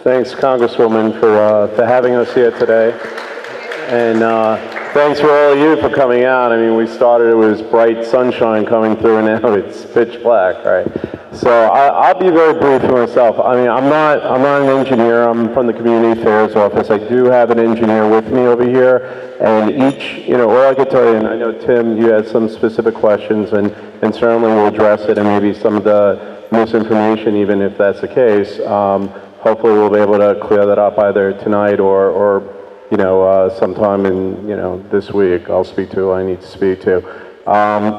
Thanks, Congresswoman, for having us here today. And thanks for all of you for coming out. I mean, we started, it was bright sunshine coming through, and now it's pitch black, right? So I'll be very brief for myself. I mean, I'm not an engineer. I'm from the Community Affairs Office. I do have an engineer with me over here, and all I could tell you, and I know, Tim, you had some specific questions, and certainly we'll address it, and maybe some of the misinformation, even if that's the case. Hopefully we'll be able to clear that up either tonight or sometime in, this week. I'll speak to who I need to speak to.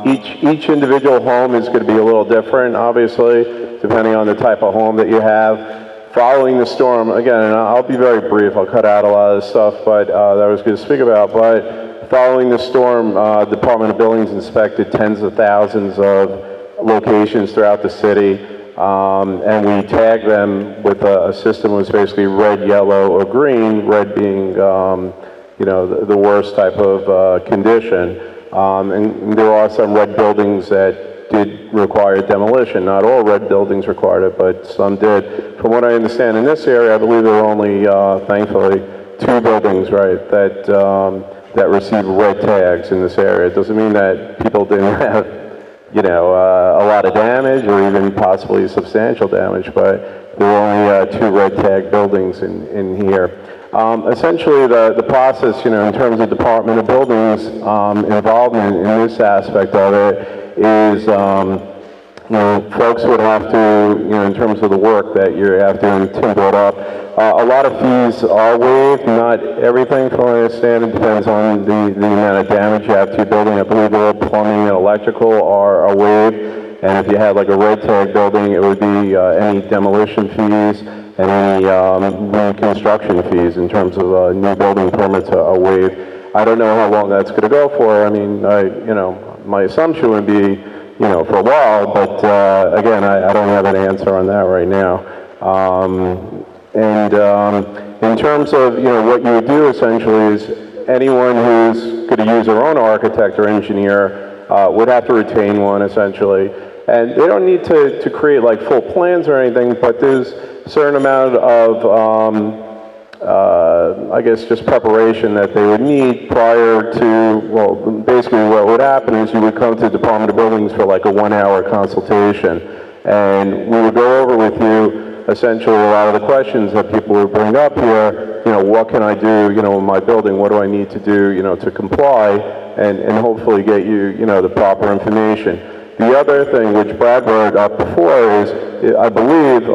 Each individual home is going to be a little different, obviously, depending on the type of home that you have. Following the storm, again, and I'll be very brief, I'll cut out a lot of the stuff that I was going to speak about, but following the storm, Department of Buildings inspected tens of thousands of locations throughout the city. And we tagged them with a system that was basically red, yellow, or green, red being, the worst type of condition. And there are some red buildings that did require demolition. Not all red buildings required it, but some did. From what I understand in this area, I believe there are only, thankfully, 2 buildings, right, that received red tags in this area. It doesn't mean that people didn't have a lot of damage or even possibly substantial damage, but there were only 2 red tag buildings in here. Essentially, the process, in terms of Department of Buildings involvement in this aspect of it is, folks would have to, in terms of the work that you have to timber it up, a lot of fees are waived, not everything from what I understand. It depends on the amount of damage you have to your building. I believe all plumbing and electrical are waived, and if you had like a red tag building, it would be any demolition fees and any reconstruction fees in terms of new building permits are waived. I don't know how long that's going to go for. I mean, my assumption would be, for a while, but again, I don't have an answer on that right now. In terms of, what you would do essentially is anyone who's going to use their own architect or engineer would have to retain one essentially. And they don't need to create like full plans or anything, but there's a certain amount of, I guess, just preparation that they would need prior to, well, basically what would happen is you would come to the Department of Buildings for like a 1-hour consultation, and we would go over with you essentially a lot of the questions that people would bring up here. What can I do, in my building? What do I need to do, to comply, and hopefully get you, the proper information. The other thing which Brad brought up before is, I believe,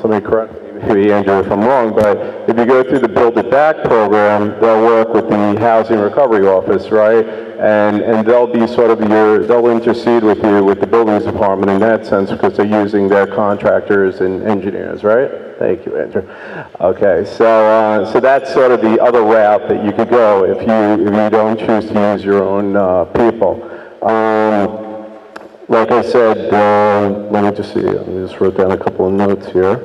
somebody correct me, maybe Andrew if I'm wrong, but if you go through the Build It Back program, they'll work with the Housing Recovery Office, right? And they'll be sort of they'll intercede with you with the Buildings Department in that sense because they're using their contractors and engineers, right? Thank you, Andrew. Okay, so that's sort of the other route that you could go if you don't choose to use your own people. Like I said, let me just see, I just wrote down a couple of notes here.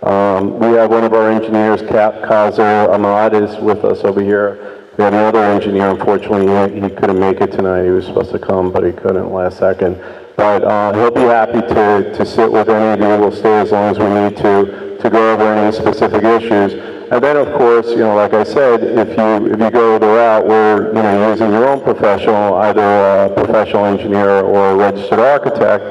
We have one of our engineers, Kaiser Ahmad, is with us over here. We have another engineer, unfortunately, he couldn't make it tonight. He was supposed to come, but he couldn't last second. But he'll be happy to sit with any of you. We'll stay as long as we need to go over any specific issues. And then, of course, like I said, if you go the route where, using your own professional, either a professional engineer or a registered architect,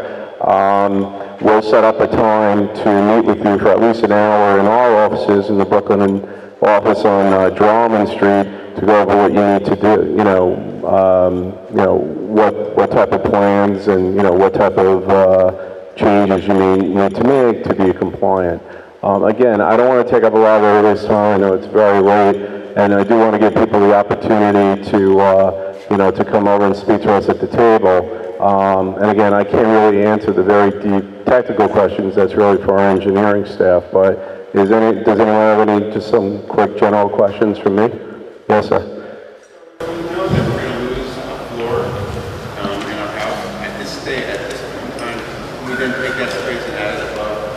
we'll set up a time to meet with you for at least an hour in our offices in the Brooklyn office on Drummond Street to go over what you need to do, what type of plans and, what type of changes you may need to make to be compliant. Again, I don't want to take up a lot of everybody's time. I know it's very late, and I do want to give people the opportunity to, to come over and speak to us at the table. And again, I can't really answer the very deep technical questions. That's really for our engineering staff. But does anyone have any, just some quick general questions from me? Yes, sir. We know that we're going to lose a floor in our house. At this point in time, we then take that space and add it above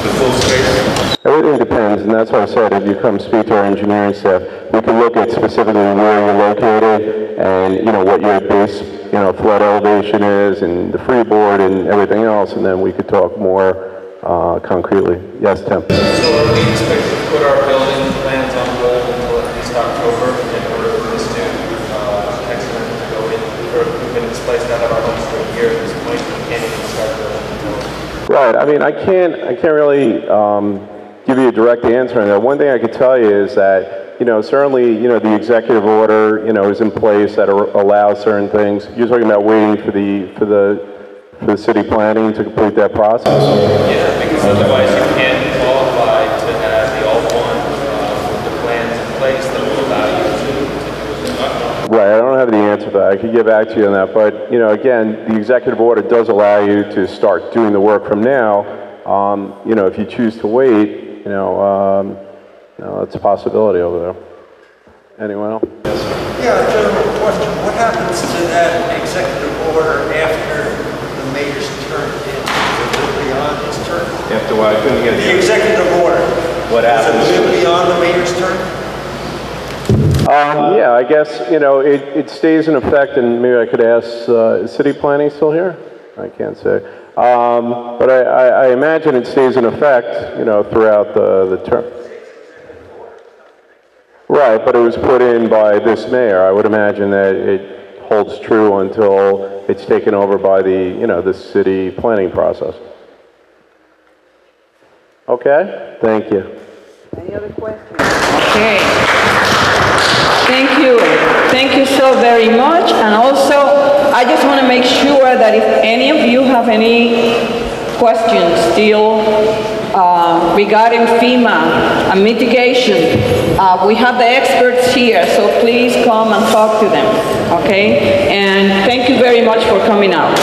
the full space. Everything depends, and that's why I said if you come speak to our engineering staff, we can look at specifically where you're located and what your base flood elevation is and the freeboard and everything else, and then we could talk more concretely. Yes, Tim? So are we expected to put our building plans on hold until at least October in order for this new excellent to go in? Or we've been displaced out of our homes for a year at this point, we can't even start building until... Right. I mean, I can't really give you a direct answer on that. One thing I could tell you is that, you know, certainly, you know, the executive order, you know, is in place that allows certain things. You're talking about waiting for the city planning to complete that process. Yeah, because otherwise you can't qualify to have the alt one with the plans in place that will allow you to do it. Right, I don't have the answer to that. I could get back to you on that, but, you know, again, the executive order does allow you to start doing the work from now. You know, if you choose to wait, you know, it's a possibility over there. Anyone else? Yeah, a general question. What happens to that executive order after the mayor's term ends? Is it beyond his term? After what, I couldn't get The executive order. What happens? Is it beyond the mayor's term? Yeah, I guess, you know, it stays in effect, and maybe I could ask, is city planning still here? I can't say. But I imagine it stays in effect, you know, throughout the term. Right, but it was put in by this mayor. I would imagine that it holds true until it's taken over by the, you know, the city planning process. Okay, thank you. Any other questions? Okay. Thank you. Thank you so very much. And also, I just want to make sure that if any of you have any questions still regarding FEMA and mitigation, we have the experts here, so please come and talk to them, okay? And thank you very much for coming out.